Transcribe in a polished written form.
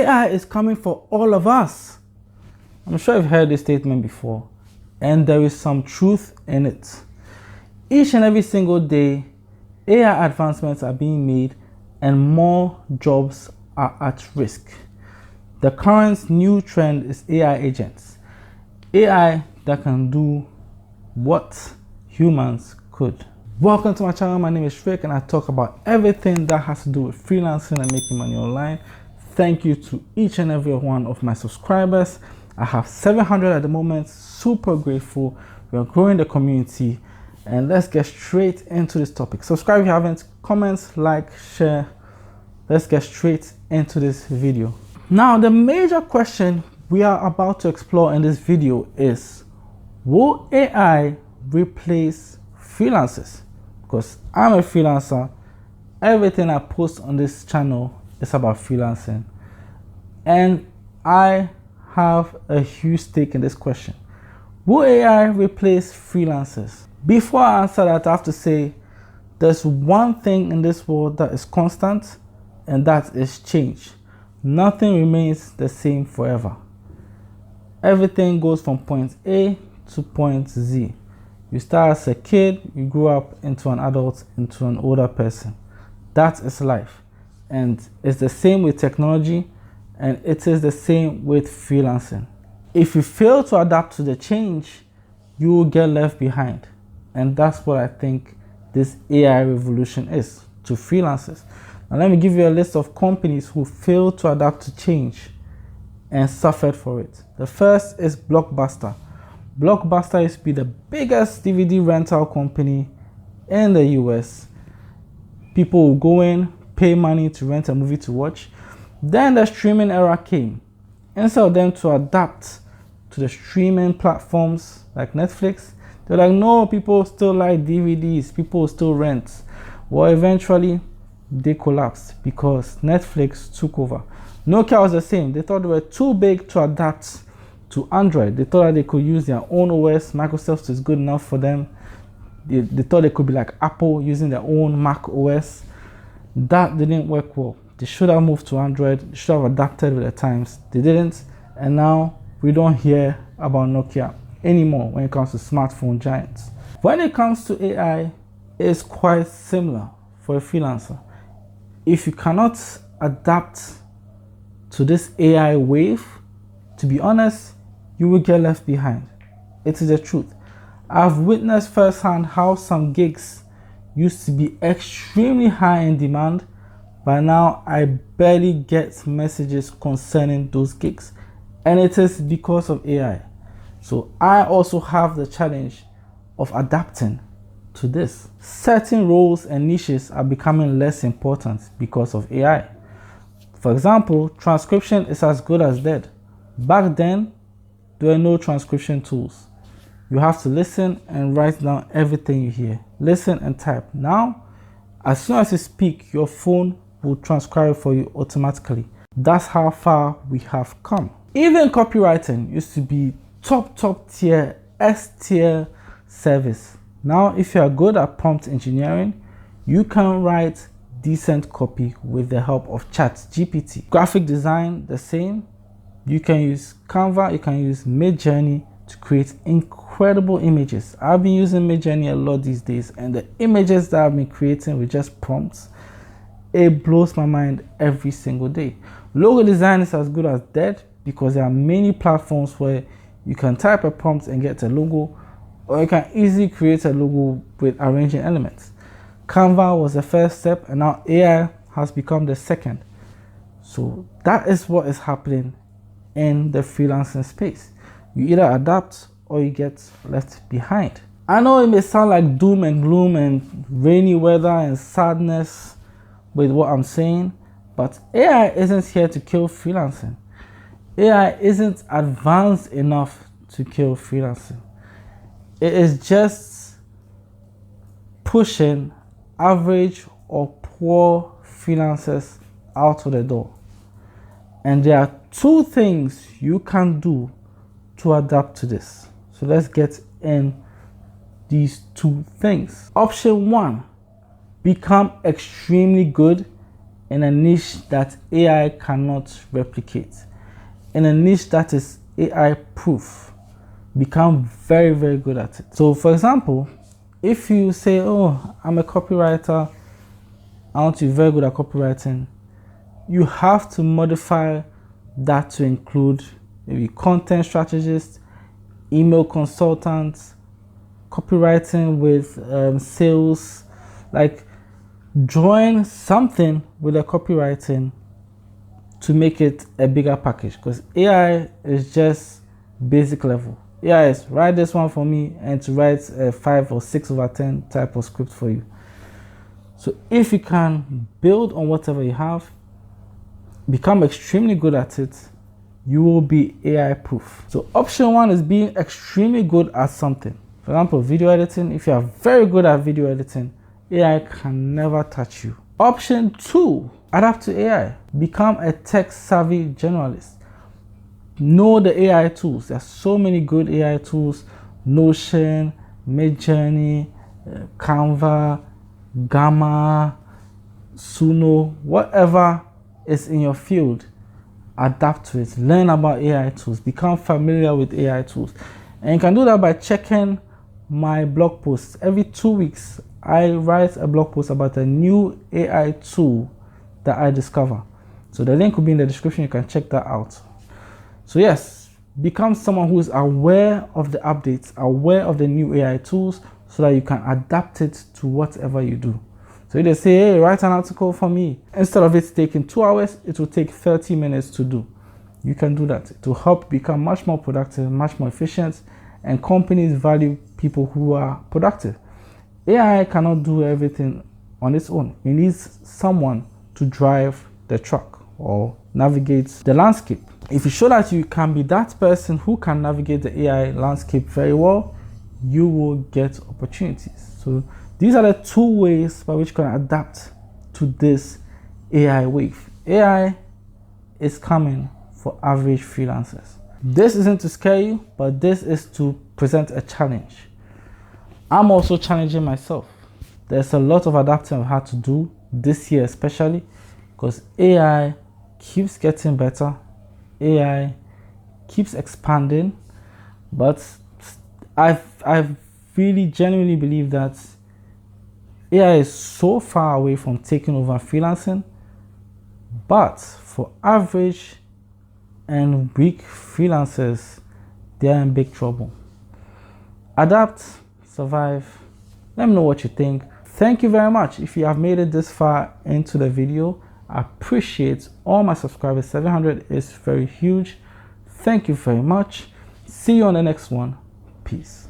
AI is coming for all of us. I'm sure you've heard this statement before, and there is some truth in it. Each and every single day, AI advancements are being made and more jobs are at risk. The current new trend is AI agents. AI that can do what humans could. Welcome to my channel. My name is Rick and I talk about everything that has to do with freelancing and making money online. Thank you to each and every one of my subscribers. I have 700 at the moment. Super grateful. We are growing the community, and let's get straight into this topic. Subscribe if you haven't, comments, like, share. Let's get straight into this video. Now, the major question we are about to explore in this video is, will AI replace freelancers? Because I'm a freelancer. Everything I post on this channel is about freelancing, and I have a huge stake in this question. Will AI replace freelancers? Before I answer that, I have to say there's one thing in this world that is constant, and that is change. Nothing remains the same forever. Everything goes from point A to point Z. You start as a kid, you grow up into an adult, into an older person. That is life. And it's the same with technology, and it is the same with freelancing. If you fail to adapt to the change, you will get left behind. And that's what I think this AI revolution is to freelancers. Now let me give you a list of companies who failed to adapt to change and suffered for it. The first is Blockbuster. Blockbuster used to be the biggest DVD rental company in the US. People will go in, pay money to rent a movie to watch. Then the streaming era came. Instead of them to adapt to the streaming platforms like Netflix, they're like, no, people still like DVDs, people still rent. Well, eventually they collapsed because Netflix took over. Nokia was the same. They thought they were too big to adapt to Android. They thought that they could use their own OS. Microsoft is good enough for them. They thought they could be like Apple using their own Mac OS. That didn't work well. They should have moved to Android. They should have adapted with the times. They didn't, and now we don't hear about Nokia anymore when it comes to smartphone giants. When it comes to AI, it's quite similar for a freelancer. If you cannot adapt to this AI wave, to be honest, you will get left behind. It is the truth. I've witnessed firsthand how some gigs used to be extremely high in demand, but now I barely get messages concerning those gigs, and it is because of AI. So I also have the challenge of adapting to this. Certain roles and niches are becoming less important because of AI. For example, transcription is as good as dead. Back then, there were no transcription tools. You have to listen and write down everything you hear. Listen and type. Now, as soon as you speak, your phone will transcribe for you automatically. That's how far we have come. Even copywriting used to be top tier, S tier service. Now, if you are good at prompt engineering, you can write decent copy with the help of ChatGPT. Graphic design, the same. You can use Canva, you can use Midjourney to create incredible images. I've been using Midjourney a lot these days, and the images that I've been creating with just prompts, it blows my mind every single day. Logo design is as good as dead because there are many platforms where you can type a prompt and get a logo, or you can easily create a logo with arranging elements. Canva was the first step, and now AI has become the second. So that is what is happening in the freelancing space. You either adapt or you get left behind. I know it may sound like doom and gloom and rainy weather and sadness with what I'm saying, but AI isn't here to kill freelancing. AI isn't advanced enough to kill freelancing. It is just pushing average or poor freelancers out of the door. And there are two things you can do to adapt to this. So let's get in these two things. Option one, become extremely good in a niche that AI cannot replicate, in a niche that is AI proof. Become very, very good at it. So for example, if you say, oh, I'm a copywriter, I want to be very good at copywriting, you have to modify that to include maybe content strategist, email consultants, copywriting with sales, like join something with the copywriting to make it a bigger package, because AI is just basic level. AI is write this one for me and to write a 5 or 6 over 10 type of script for you. So if you can build on whatever you have, become extremely good at it, you will be AI proof. So option 1 is being extremely good at something. For example, video editing. If you are very good at video editing, AI can never touch you. Option 2, adapt to AI. Become a tech savvy generalist. Know the AI tools. There are so many good AI tools. Notion, Midjourney, Canva, Gamma, Suno, whatever is in your field, adapt to it. Learn about AI tools. Become familiar with AI tools. And you can do that by checking my blog posts. Every 2 weeks, I write a blog post about a new AI tool that I discover. So the link will be in the description. You can check that out. So yes, become someone who is aware of the updates, aware of the new AI tools, so that you can adapt it to whatever you do. So if they say, hey, write an article for me, instead of it taking 2 hours, it will take 30 minutes to do. You can do that to help become much more productive, much more efficient, and companies value people who are productive. AI cannot do everything on its own. It needs someone to drive the truck or navigate the landscape. If you show that you can be that person who can navigate the AI landscape very well, you will get opportunities. So these are the 2 ways by which you can adapt to this AI wave. AI is coming for average freelancers. This isn't to scare you, but this is to present a challenge. I'm also challenging myself. There's a lot of adapting I've had to do this year, especially because AI keeps getting better. AI keeps expanding, but I really genuinely believe that AI is so far away from taking over freelancing, but for average and weak freelancers, they are in big trouble. Adapt, survive. Let me know what you think. Thank you very much. If you have made it this far into the video, I appreciate all my subscribers. 700 is very huge. Thank you very much. See you on the next one. Peace.